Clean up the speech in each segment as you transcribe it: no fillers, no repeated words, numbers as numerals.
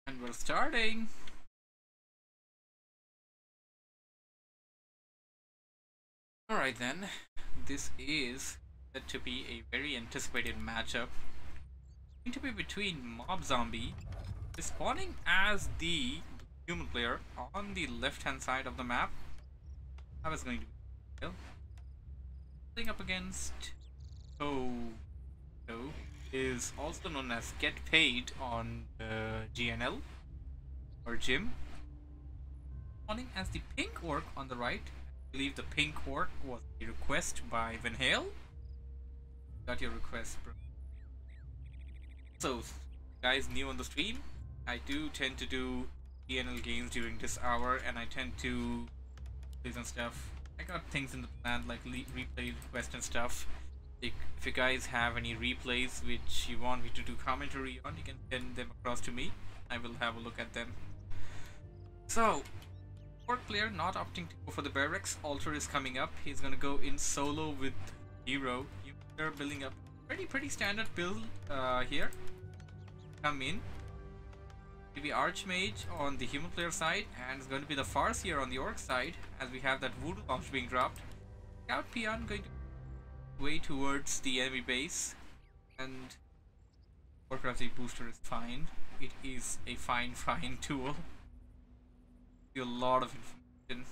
And we're starting. Alright then, this is said to be a very anticipated matchup. Going to be between Mobzombie, respawning as the human player on the left hand side of the map. That was going to be playing up against is also known as GetPaid on GNL or Gym. Spawning as the pink orc on the right. I believe the pink orc was a request by Van Hale. Got your request, bro. So, guys new on the stream, I do tend to do GNL games during this hour, and I tend to play some stuff. I got things in the plan like replay request and stuff. If you guys have any replays which you want me to do commentary on, you can send them across to me. I will have a look at them. So, orc player not opting to go for the barracks. Alter is coming up. He's gonna go in solo with Hero. They're building up pretty standard build here. Come in. Maybe Archmage on the human player side, and it's going to be the Farseer on the orc side, as we have that Voodoo launch being dropped. Scout Peon going to way towards the enemy base, and Warcraft booster is fine. It is a fine tool. A lot of information.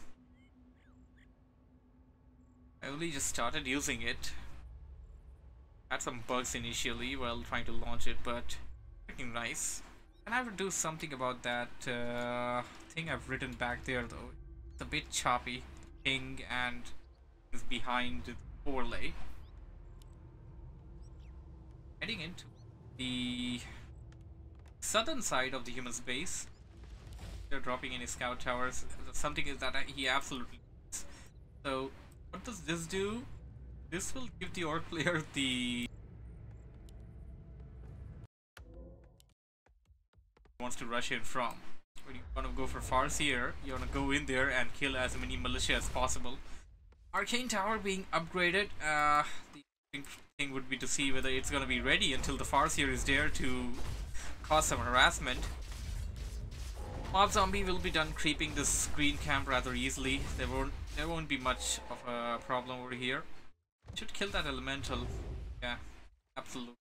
I only just started using it. Had some bugs initially while trying to launch it, but freaking nice. And I would do something about that thing I've written back there though. It's a bit choppy. Ping and is behind the overlay. Heading into the southern side of the human's base. They're dropping in his scout towers. Something is that he absolutely needs. So what does this do? This will give the orc player the wants to rush in from. When you want to go for Farseer, you want to go in there and kill as many militia as possible. Arcane Tower being upgraded. The thing would be to see whether it's going to be ready until the Farseer is there to cause some harassment. Mobzombie will be done creeping this green camp rather easily. There won't be much of a problem over here. Should kill that elemental. Yeah, absolutely.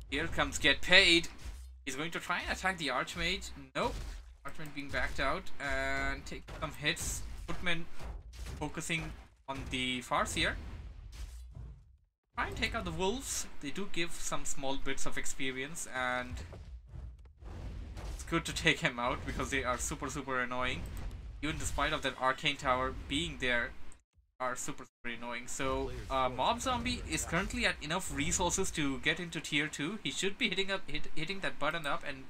Here comes GetPaid. He's going to try and attack the Archmage. Nope. Archmage being backed out and take some hits. Footmen focusing on the Farseer. Try and take out the wolves. They do give some small bits of experience, and it's good to take him out because they are super annoying. Even despite of that arcane tower being there, are super annoying. So Mobzombie is currently at enough resources to get into tier 2. He should be hitting that button up and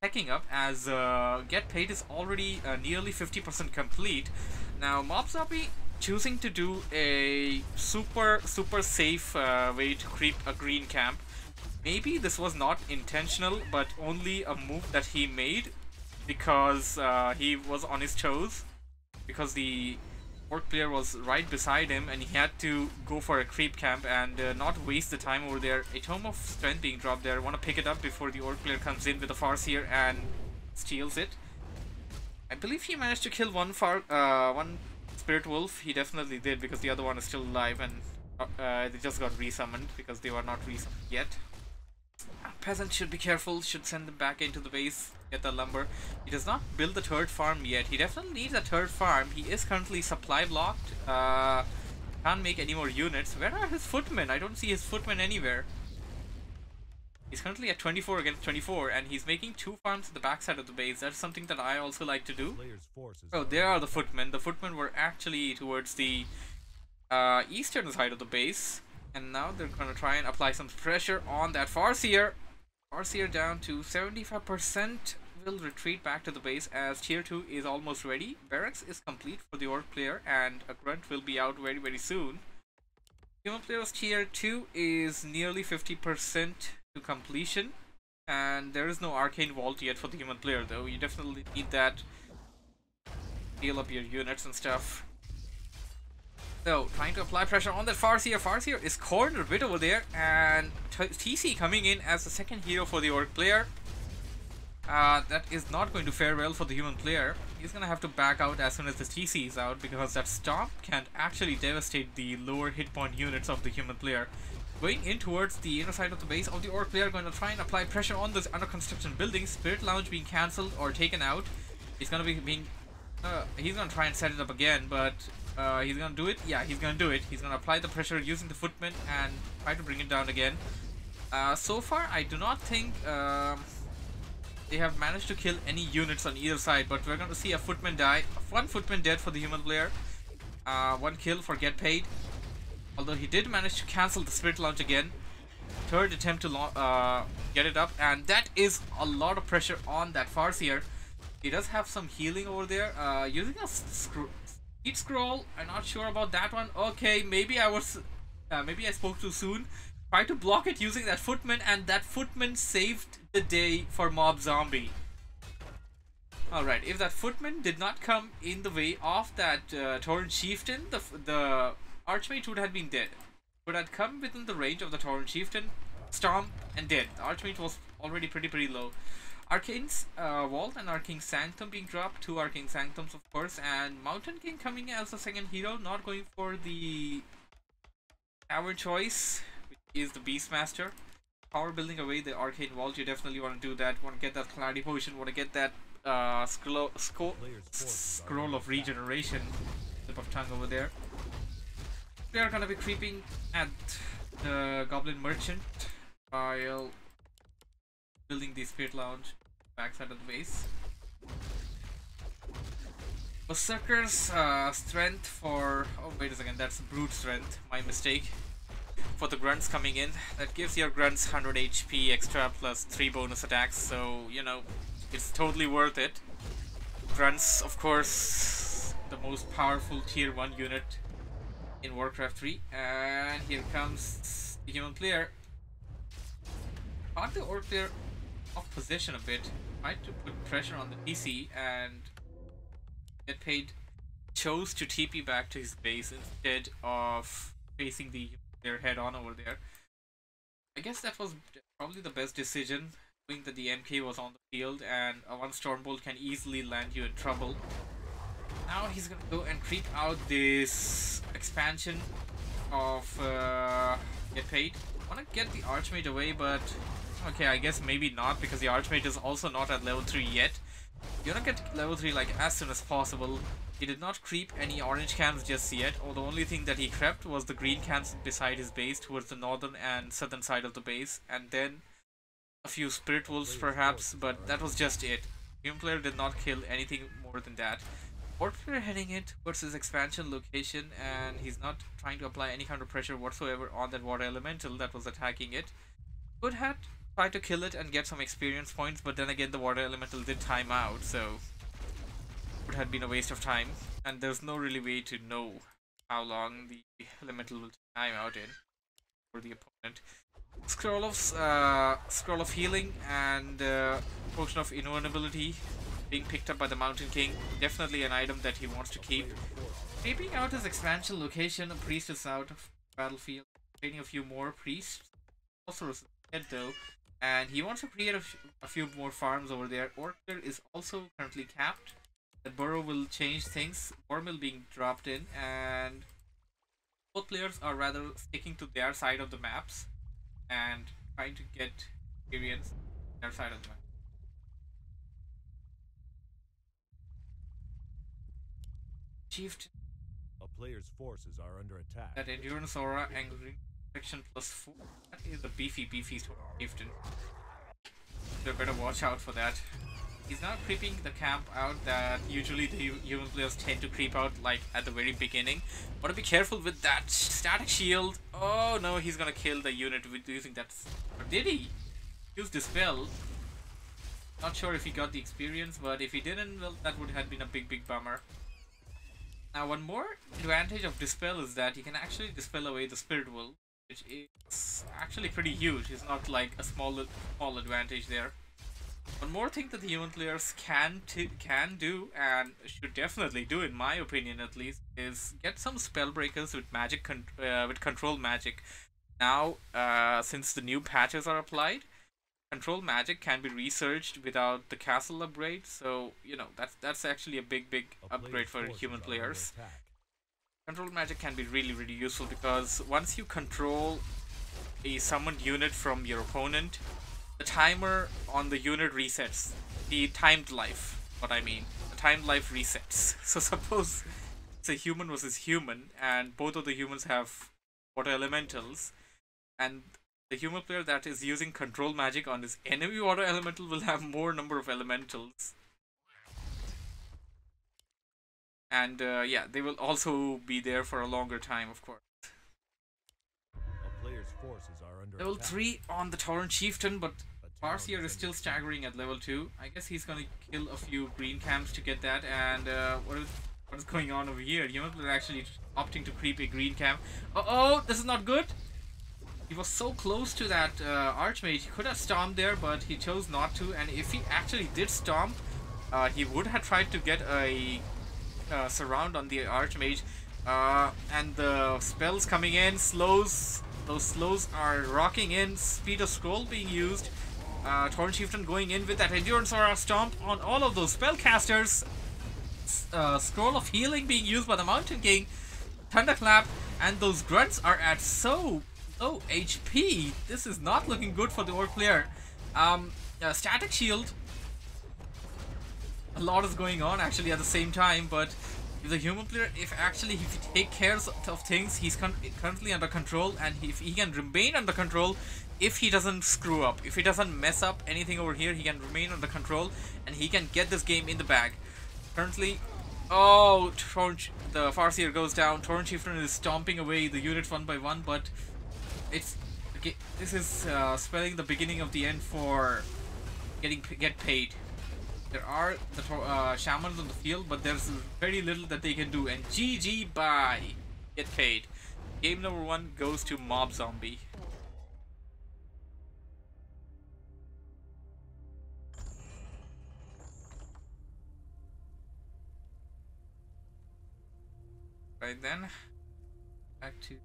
checking up, as GetPaid is already nearly 50% complete. Now Mobzombie choosing to do a super safe way to creep a green camp. Maybe this was not intentional, but only a move that he made because he was on his toes, because the orc player was right beside him and he had to go for a creep camp and not waste the time over there. A Tome of Strength being dropped there. Want to pick it up before the orc player comes in with a Farseer and steals it. I believe he managed to kill one Spirit Wolf. He definitely did, because the other one is still alive, and they just got resummoned because they were not resummoned yet. Peasant should be careful, should send them back into the base, get the lumber. He does not build the third farm yet. He definitely needs a third farm. He is currently supply blocked. Can't make any more units. Where are his footmen? I don't see his footmen anywhere. He's currently at 24 against 24, and he's making 2 farms at the backside of the base. That's something that I also like to do. Oh, there are the footmen. The footmen were actually towards the eastern side of the base, and now they're going to try and apply some pressure on that Farseer. Farseer down to 75%. Will retreat back to the base as tier 2 is almost ready. Barracks is complete for the orc player, and a grunt will be out very soon. Human player's tier 2 is nearly 50% to completion, and there is no arcane vault yet for the human player though. You definitely need that. Heal up your units and stuff. So, trying to apply pressure on that Farseer. Farseer is cornered a bit over there, and TC coming in as the second hero for the orc player. That is not going to fare well for the human player. He's gonna have to back out as soon as the TC is out, because that stomp can actually devastate the lower hit point units of the human player. Going in towards the inner side of the base of the orc player, going to try and apply pressure on this under construction building. Spirit Lounge being cancelled or taken out. He's gonna be being he's gonna try and set it up again, but he's gonna do it. Yeah, he's gonna do it. He's gonna apply the pressure using the footman and try to bring it down again. So far, I do not think they have managed to kill any units on either side, but we're going to see a footman die. One footman dead for the human player. One kill for GetPaid. Although he did manage to cancel the Spirit Launch again. Third attempt to get it up, and that is a lot of pressure on that Farseer. He does have some healing over there. Using a speed scroll. I'm not sure about that one. Okay, maybe I spoke too soon. Try to block it using that footman, and that footman saved the day for Mobzombie. Alright, if that footman did not come in the way of that Torrent Chieftain, the Archmage would have been dead. Would have come within the range of the Torrent Chieftain, stomp, and dead. The Archmage was already pretty low. Arcane's Vault and Arcane Sanctum being dropped, 2 Arcane Sanctums of course, and Mountain King coming as the second hero, not going for the Tavern choice, which is the Beastmaster. Power building away the Arcane Vault, you definitely want to do that. Want to get that Clarity Potion, want to get that scroll of Regeneration, Slip of Tongue over there. We are gonna be creeping at the Goblin Merchant while building the Spirit Lounge backside of the base. Berserker's strength for... oh wait a second, that's Brute strength, my mistake. For the grunts coming in, that gives your grunts 100 HP extra plus 3 bonus attacks, so you know, it's totally worth it. Grunts, of course, the most powerful tier 1 unit in Warcraft 3, and here comes the human player. Caught the orc player off position a bit, tried to put pressure on the PC, and GetPaid chose to TP back to his base instead of facing the player head on over there. I guess that was probably the best decision, knowing that the MK was on the field and a one Stormbolt can easily land you in trouble. Now he's gonna go and creep out this expansion of GetPaid. Wanna get the Archmage away, but okay, I guess maybe not, because the Archmage is also not at level 3 yet. You wanna get level 3 like as soon as possible. He did not creep any orange camps just yet, or the only thing that he crept was the green camps beside his base towards the northern and southern side of the base, and then a few Spirit Wolves perhaps, but that was just it. Human player did not kill anything more than that. Orc player heading in towards his expansion location, and he's not trying to apply any kind of pressure whatsoever on that water elemental that was attacking it. Could have tried to kill it and get some experience points, but then again the water elemental did time out, so it had been a waste of time, and there's no really way to know how long the elemental will time out in for the opponent. Scroll of healing and potion of invulnerability being picked up by the Mountain King, definitely an item that he wants to keep. Creeping out his expansion location, a priest is out of battlefield, training a few more priests. Also dead though, and he wants to create a few more farms over there. Orc is also currently capped. The burrow will change things. Wormill being dropped in, and both players are rather sticking to their side of the maps and trying to get experience on their side of the map. Achieved. A player's forces are under attack. That endurance aura and protection +4. That is a beefy chieftain. So better watch out for that. He's now creeping the camp out that usually the human players tend to creep out like at the very beginning. Want to be careful with that static shield. Oh no, he's gonna kill the unit with using that. Or did he? Use Dispel. Not sure if he got the experience, but if he didn't, well, that would have been a big bummer. Now, one more advantage of Dispel is that you can actually dispel away the Spirit Wolf, which is actually pretty huge. It's not like a small advantage there. One more thing that the human players can do, and should definitely do, in my opinion at least, is get some spell breakers with magic with control magic. Now, since the new patches are applied, control magic can be researched without the castle upgrade. So you know that's actually a big upgrade for human players. Control magic can be really useful because once you control a summoned unit from your opponent, the timer on the unit resets. The timed life, what I mean. The timed life resets. So suppose it's a human versus human, and both of the humans have water elementals, and the human player that is using control magic on his enemy water elemental will have more number of elementals. And yeah, they will also be there for a longer time, of course. A player's forces are under Level attack. 3 on the Tavern Chieftain, but Farseer is still staggering at level 2. I guess he's gonna kill a few green camps to get that. And what is going on over here? Human player actually opting to creep a green camp. Oh, this is not good. He was so close to that Archmage. He could have stomped there, but he chose not to. And if he actually did stomp, he would have tried to get a surround on the Archmage. And the spells coming in, slows. Those slows are rocking in. Speed of Scroll being used. Tauren Chieftain going in with that Endurance Aura Stomp on all of those spellcasters. Scroll of Healing being used by the Mountain King. Thunderclap, and those grunts are at so low HP. This is not looking good for the Orc player. Static Shield. A lot is going on actually at the same time, but if the human player, if he take care of things, he's currently under control, and if he can remain under control, if he doesn't screw up, if he doesn't mess up anything over here, he can remain under control, and he can get this game in the bag. Currently, oh, the Farseer goes down. Tauren Chieftain is stomping away the unit one by one, but this is spelling the beginning of the end for get paid. There are the shamans on the field, but there's very little that they can do. And GG, bye. Get paid. Game number 1 goes to Mobzombie. Right then, back to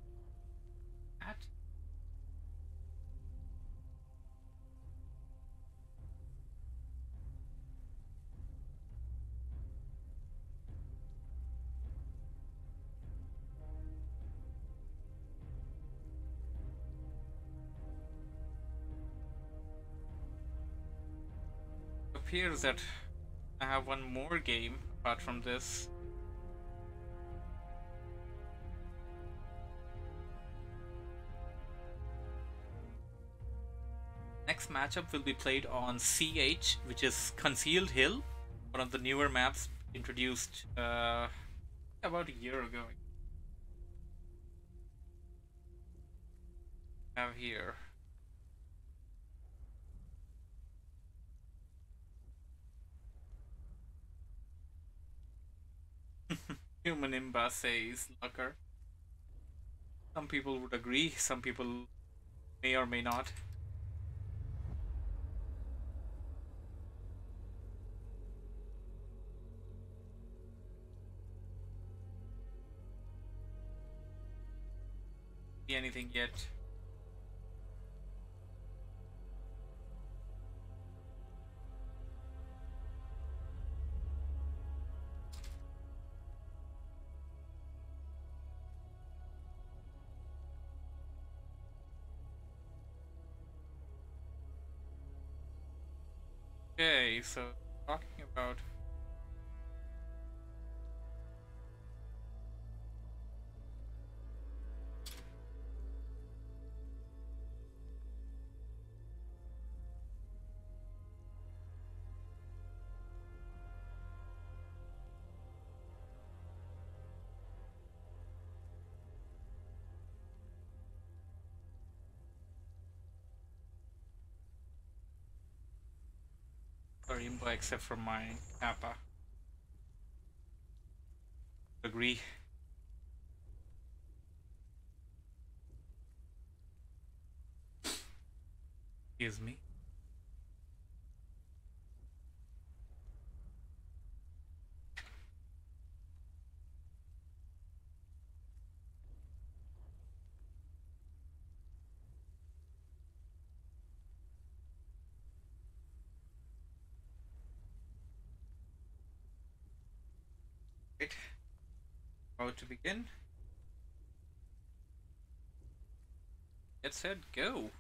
that. Appears that I have one more game apart from this. Next matchup will be played on CH, which is Concealed Hill, one of the newer maps introduced about a year ago. I have here. Human Imba says Lucker. Some people would agree, some people may or may not. See anything yet? Okay, so talking about Imba except for my Kappa. Agree. Excuse me. Right. About to begin. Get set, go.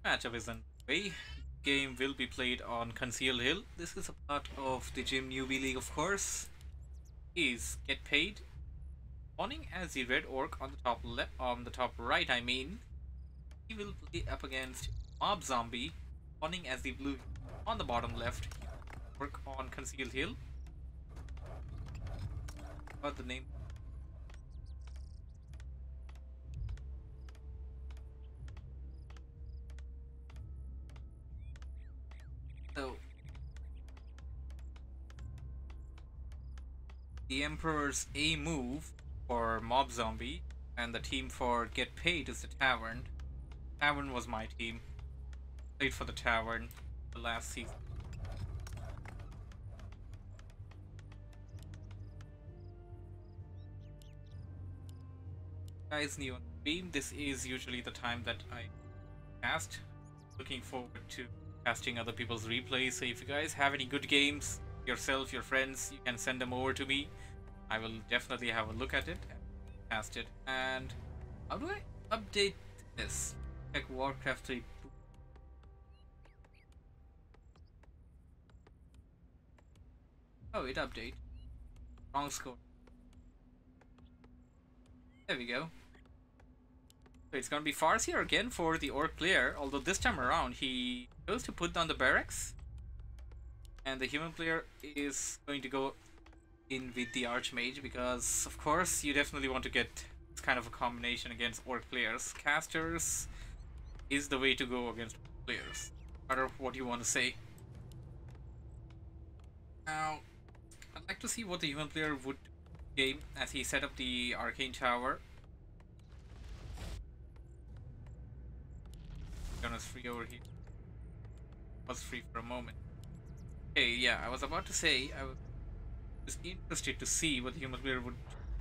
Matchup is underway. Game will be played on Conceal Hill. This is a part of the Gym Newbie League, of course. Is GetPaid spawning as the red orc on the top left, on the top right. I mean, he will play up against Mobzombie, spawning as the blue on the bottom left. Work on Conceal Hill. What the name? So the Emperor's A move for Mobzombie and the team for GetPaid is the Tavern. Tavern was my team. Played for the Tavern the last season. Guys new on stream, this is usually the time that I cast. Looking forward to casting other people's replays, so if you guys have any good games, yourself, your friends, you can send them over to me. I will definitely have a look at it and cast it. And how do I update this? Check Warcraft 3. Oh, it update. Wrong score. There we go. So it's gonna be Farseer again for the Orc player, although this time around he goes to put down the barracks. And the human player is going to go in with the Archmage because, of course, you definitely want to get this kind of a combination against Orc players. Casters is the way to go against players, no matter what you want to say. Now, I'd like to see what the human player would game as he set up the Arcane Tower. Jonas free over here. Was free for a moment. Okay, yeah, I was about to say I was just interested to see what the human player would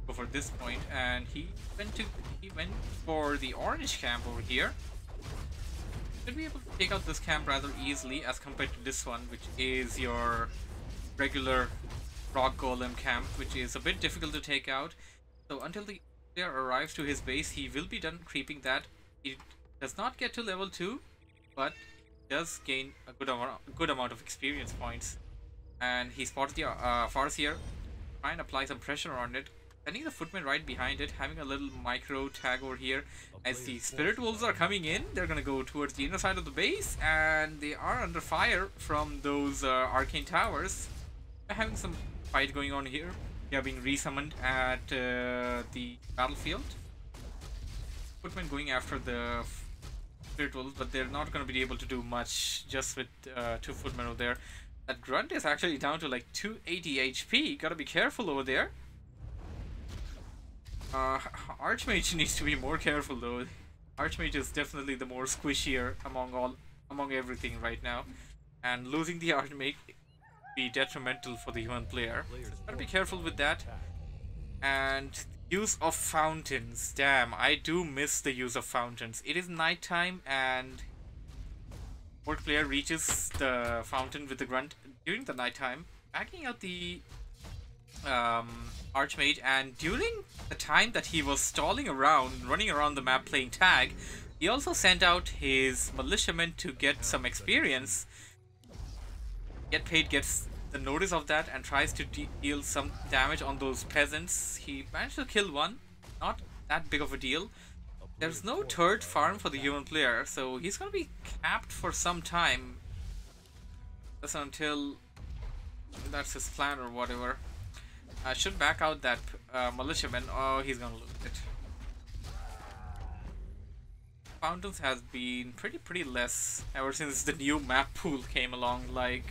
go for this point, and he went for the orange camp over here. Should be able to take out this camp rather easily as compared to this one, which is your regular rock golem camp, which is a bit difficult to take out. So until the player arrives to his base, he will be done creeping that. He does not get to level 2, but does gain a good amount of experience points. And he spots the Farseer, try and apply some pressure on it, sending the footman right behind it, having a little micro tag over here. As the spirit wolves are coming in, they're gonna go towards the inner side of the base, and they are under fire from those arcane towers. They're having some fight going on here. They are being resummoned at the battlefield. Footmen going after the spirit wolves, but they're not going to be able to do much just with 2 footmen over there. That grunt is actually down to like 280 HP. Gotta be careful over there. Archmage needs to be more careful though. Archmage is definitely the more squishier among everything right now, and losing the Archmage be detrimental for the human player. So gotta be careful with that. And use of fountains. Damn, I do miss the use of fountains. It is nighttime and Orc player reaches the fountain with the grunt during the nighttime, backing out the Archmage, and during the time that he was stalling around, running around the map playing tag, he also sent out his militiamen to get some experience. GetPaid gets the notice of that and tries to deal some damage on those peasants. He managed to kill one, not that big of a deal. There's no third farm for the human player, so he's gonna be capped for some time. That's until that's his plan or whatever. I should back out that militiaman. Oh, he's gonna lose it. Fountains has been pretty less ever since the new map pool came along. Like,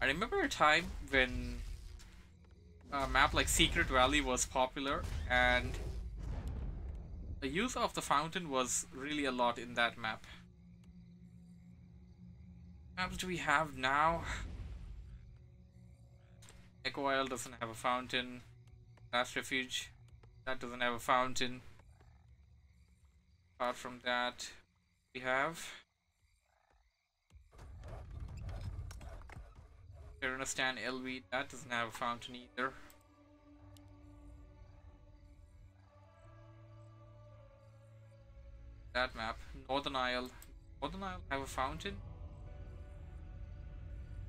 I remember a time when a map like Secret Valley was popular, and the use of the fountain was really a lot in that map. What maps do we have now? Echo Isle doesn't have a fountain. Last Refuge That doesn't have a fountain. Apart from that, we have Stand LV. That doesn't have a fountain either. That map. Northern Isle. Northern Isle have a fountain?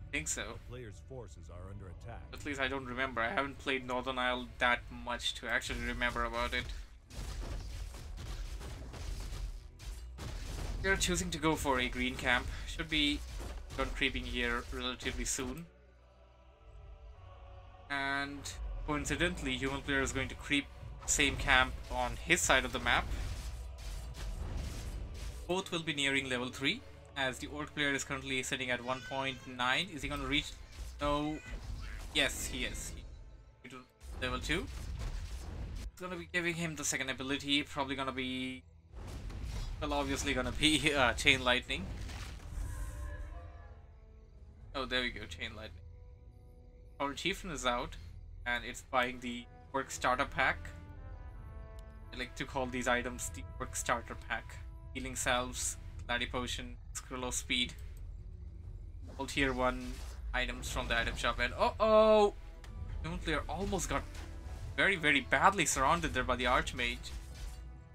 I think so. The player's forces are under attack. At least I don't remember. I haven't played Northern Isle that much to actually remember about it. They're choosing to go for a green camp. Should be done creeping here relatively soon. And coincidentally, human player is going to creep same camp on his side of the map. Both will be nearing level 3, as the orc player is currently sitting at 1.9. Is he going to reach? No. Yes, he is. He to level 2. It's going to be giving him the second ability. Probably going to be, well, obviously going to be Chain Lightning. Oh, there we go, Chain Lightning. Our Chieftain is out, and it's buying the Orc Starter Pack. I like to call these items the Orc Starter Pack. Healing Salves, Gladi Potion, Skrill of Speed. All tier 1 items from the item shop, and oh! Human player almost got very, very badly surrounded there by the Archmage.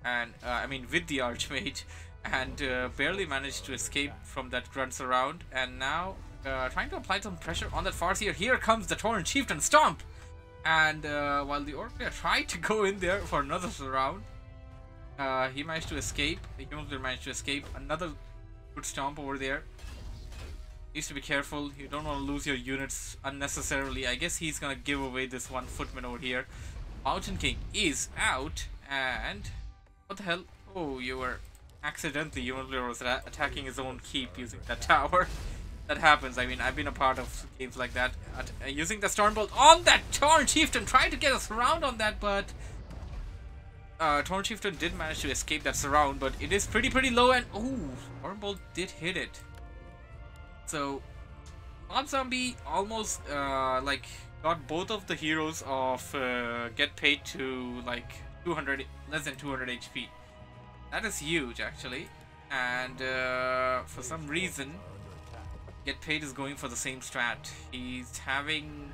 And, I mean with the Archmage. And barely managed to escape from that grunt surround. And now trying to apply some pressure on that Farseer. Here comes the Tauren Chieftain Stomp! And while the Orc player tried to go in there for another surround, he managed to escape. The human player managed to escape. Another good stomp over there. Needs to be careful. You don't want to lose your units unnecessarily. I guess he's gonna give away this one footman over here. Mountain King is out. And what the hell? Oh, you were accidentally, human player was attacking his own keep using that tower. That happens. I mean, I've been a part of games like that. Using the Stormbolt on that Tauren Chieftain, trying to get a surround on that, but Tauren Chieftain did manage to escape that surround, but it is pretty low, and ooh, Stormbolt did hit it. So Mobzombie almost like got both of the heroes of GetPaid to like 200, less than 200 HP. That is huge actually, and for some reason GetPaid is going for the same strat. He's having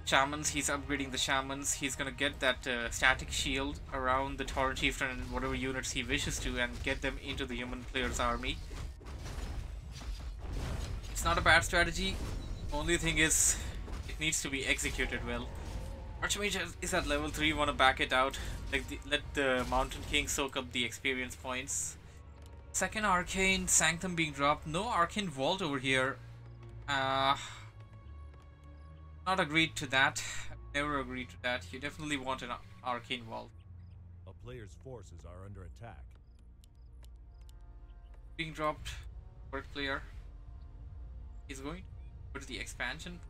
shamans, he's upgrading the shamans, he's gonna get that static shield around the Tauren Chieftain and whatever units he wishes to, and get them into the human player's army. It's not a bad strategy, only thing is it needs to be executed well. Archmage is at level 3, wanna back it out, let the Mountain King soak up the experience points. Second Arcane Sanctum being dropped. No Arcane Vault over here. Not agreed to that. Never agreed to that. You definitely want an Arcane Vault. A player's forces are under attack. Being dropped. Work player. Is going to go to the expansion?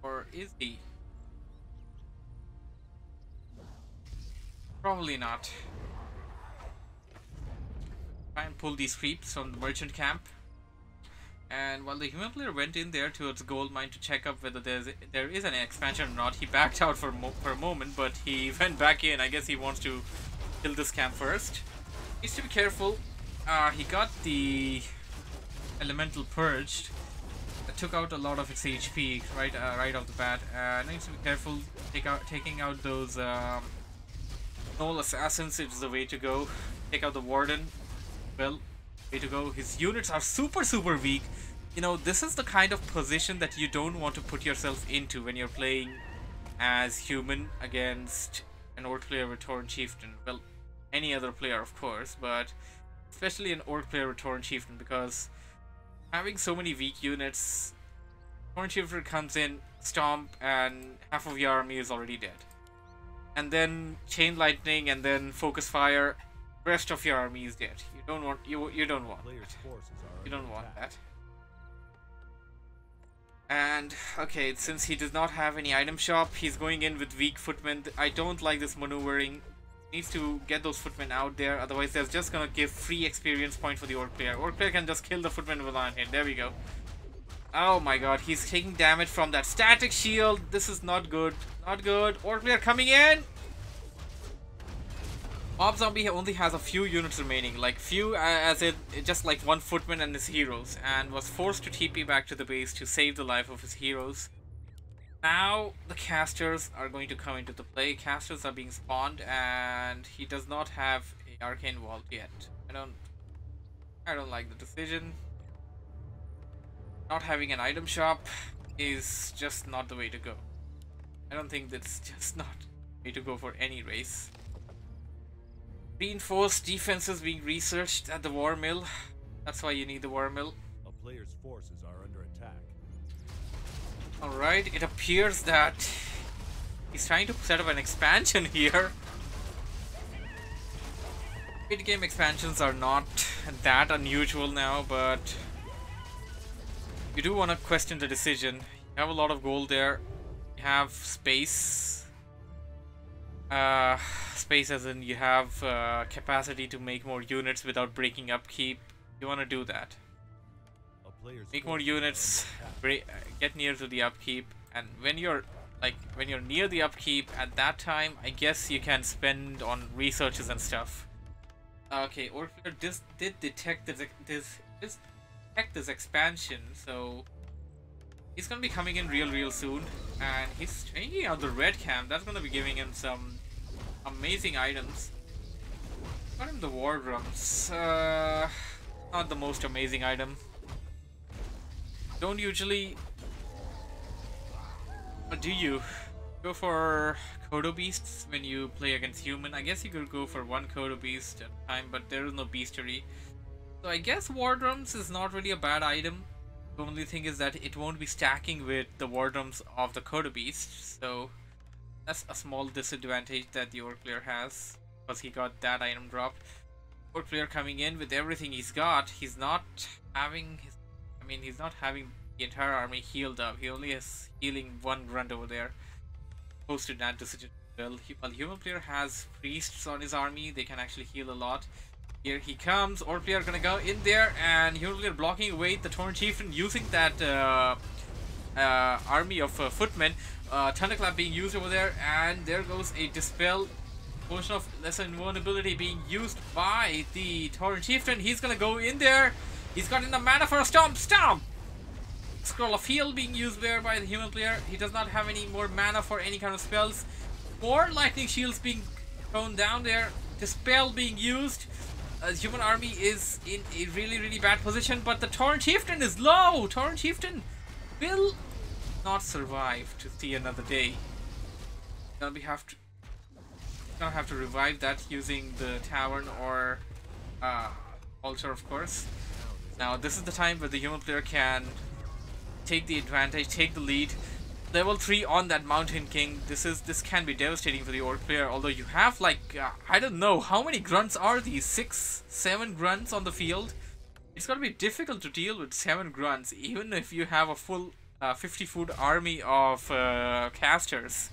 Or is he? Probably not. Try and pull these creeps from the merchant camp. And while the human player went in there towards gold mine to check up whether there is an expansion or not, he backed out for a moment, but he went back in. I guess he wants to kill this camp first. Needs to be careful. He got the elemental purged. That took out a lot of its HP right off the bat. Needs to be careful taking out those Knoll assassins. It's the way to go. Take out the warden. Well, way to go. His units are super weak. You know, this is the kind of position that you don't want to put yourself into when you're playing as human against an orc player with Tauren Chieftain. Well, any other player of course, but especially an orc player with Tauren Chieftain, because having so many weak units, Tauren Chieftain comes in, stomp, and half of your army is already dead. And then Chain Lightning, and then Focus Fire. Rest of your army is dead. You don't want that. And okay, since he does not have any item shop, he's going in with weak footmen. I don't like this maneuvering. Needs to get those footmen out there, otherwise they're just gonna give free experience point for the orc player. Orc player can just kill the footmen with one hit. There we go. Oh my god, he's taking damage from that static shield. This is not good. Not good. Orc player coming in. Mobzombie only has a few units remaining, like few as in just like one footman and his heroes, and was forced to TP back to the base to save the life of his heroes. Now the casters are going to come into the play. Casters are being spawned, and he does not have a arcane vault yet. I don't like the decision. Not having an item shop is just not the way to go. I don't think that's just not the way to go for any race. Reinforced defenses being researched at the war mill. That's why you need the war mill. A player's forces are under attack. Alright, it appears that he's trying to set up an expansion here. Mid-game expansions are not that unusual now, but you do want to question the decision. You have a lot of gold there. You have space. Space as in you have capacity to make more units without breaking upkeep. You want to do that. Make more units, get near to the upkeep, and when you're near the upkeep, at that time I guess you can spend on researches and stuff. Okay, Orpheus did detect this expansion, so he's gonna be coming in real soon, and he's changing out the red camp. That's gonna be giving him some amazing items. Got him the war drums. Not the most amazing item. Don't usually, or do you go for Kodo beasts when you play against human? I guess you could go for one Kodo beast at a time, but there is no beastery. So I guess war drums is not really a bad item. The only thing is that it won't be stacking with the war drums of the Kodo beast, so that's a small disadvantage that the orc player has, because he got that item dropped. Orc player coming in with everything he's got. He's not having his, he's not having the entire army healed up. He only has healing one grunt over there. Posted that decision well. While human player has priests on his army, they can actually heal a lot. Here he comes. Orc player gonna go in there, and human player blocking away the Torn Chieftain using that army of footmen. Thunderclap being used over there, and there goes a dispel. Potion of lesser invulnerability being used by the Torn Chieftain. He's gonna go in there. He's got enough mana for a stomp. Scroll of heal being used there by the human player. He does not have any more mana for any kind of spells. More lightning shields being thrown down there. Dispel being used. Human army is in a really bad position, but the Torn Chieftain is low. Torn Chieftain will not survive to see another day. Gonna have to revive that using the Tavern or altar, of course. Now this is the time where the human player can take the advantage, take the lead. Level 3 on that Mountain King. This can be devastating for the orc player, although you have like I don't know how many grunts are these, 6-7 grunts on the field. It's gonna be difficult to deal with 7 grunts even if you have a full 50-foot army of casters.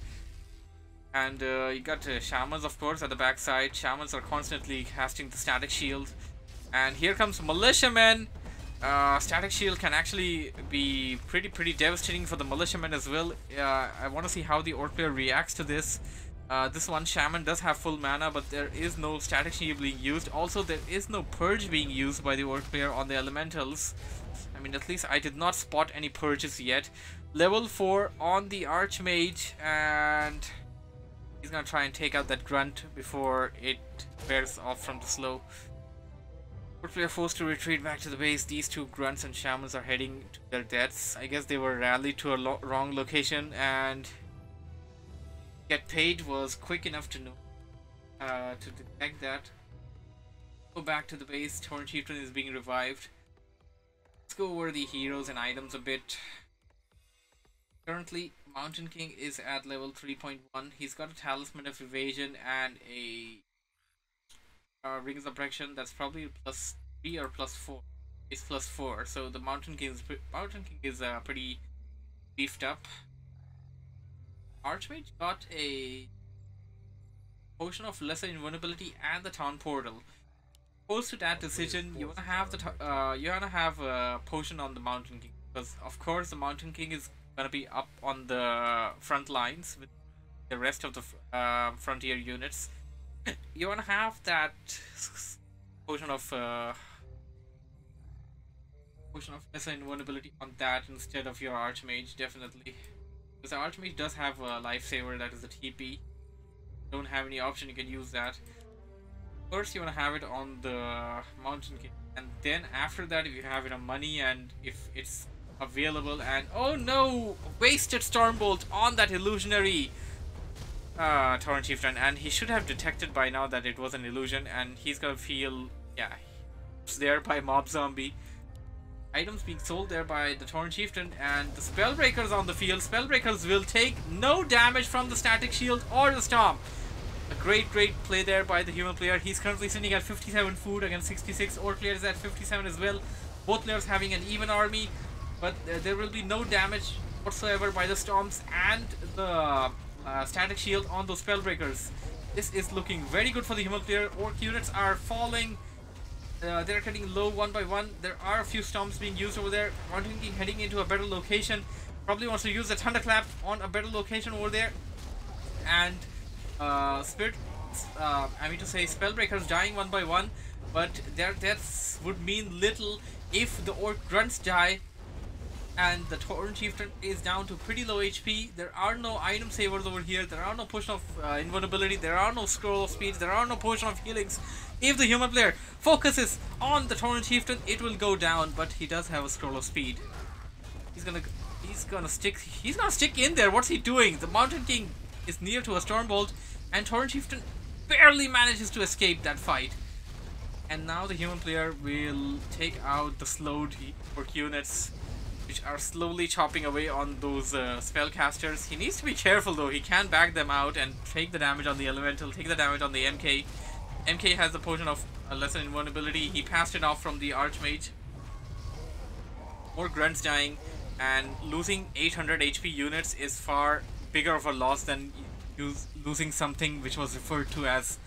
And you got shamans, of course, at the backside. Shamans are constantly casting the static shield, and here comes militiamen. Static shield can actually be pretty devastating for the militiamen as well. I want to see how the orc player reacts to this. This one shaman does have full mana, but there is no static shield being used. Also, there is no purge being used by the orc player on the elementals. I mean, at least I did not spot any purges yet. Level 4 on the archmage, and he's gonna try and take out that grunt before it wears off from the slow. We are forced to retreat back to the base. These two grunts and shamans are heading to their deaths. I guess they were rallied to a wrong location, and GetPaid was quick enough to know to detect that. Go back to the base. Torn Chieftain is being revived. Let's go over the heroes and items a bit. Currently, Mountain King is at level 3.1. He's got a Talisman of Evasion and a Rings of Protection. That's probably +3 or +4. It's +4. So the Mountain King is pretty beefed up. Archmage got a Potion of Lesser Invulnerability and the Town Portal. Opposed to that decision, you wanna have a potion on the Mountain King, because of course the Mountain King is gonna be up on the front lines with the rest of the frontier units. You wanna have that potion of lesser invulnerability on that instead of your Archmage, definitely. Because the Archmage does have a lifesaver, that is the TP. Don't have any option, you can use that. First you wanna have it on the Mountain King, and then after that, if you have enough money and if it's available, and oh no! Wasted Stormbolt on that illusionary Torrent Chieftain, and he should have detected by now that it was an illusion, and he's gonna feel, yeah, it's there by Mobzombie. Items being sold there by the Torrent Chieftain, and the Spellbreakers on the field. Spellbreakers will take no damage from the Static Shield or the Storm. A great play there by the human player. He's currently sitting at 57 food against 66. Orc player is at 57 as well. Both players having an even army, but there will be no damage whatsoever by the Storms and the Static Shield on those Spellbreakers. This is looking very good for the human player. Orc units are falling. They're getting low one by one. There are a few Storms being used over there. Mountain King heading into a better location. Probably wants to use the Thunderclap on a better location over there. And Spellbreakers dying one by one. But their deaths would mean little if the Orc Grunts die. And the Torrent Chieftain is down to pretty low HP. There are no item savers over here. There are no potion of invulnerability. There are no scroll of speed. There are no potion of healings. If the human player focuses on the Torrent Chieftain, it will go down. But he does have a scroll of speed. He's gonna stick in there. What's he doing? The Mountain King is near to a Stormbolt, and Torrent Chieftain barely manages to escape that fight. And now the human player will take out the slowed Orc units, which are slowly chopping away on those spellcasters. He needs to be careful though. He can back them out and take the damage on the Elemental, take the damage on the MK. MK has the potion of lesser invulnerability. He passed it off from the Archmage. More grunts dying, and losing 800 HP units is far bigger of a loss than losing something which was referred to as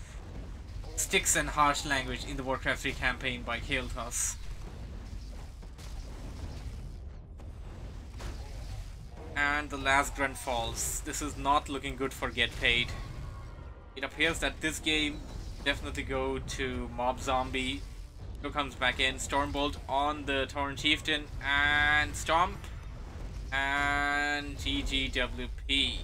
sticks and harsh language in the Warcraft 3 campaign by Kael'thas. And the last grunt falls. This is not looking good for GetPaid. It appears that this game definitely go to Mobzombie. Who comes back in? Stormbolt on the Torrent Chieftain and Stomp and GGWP.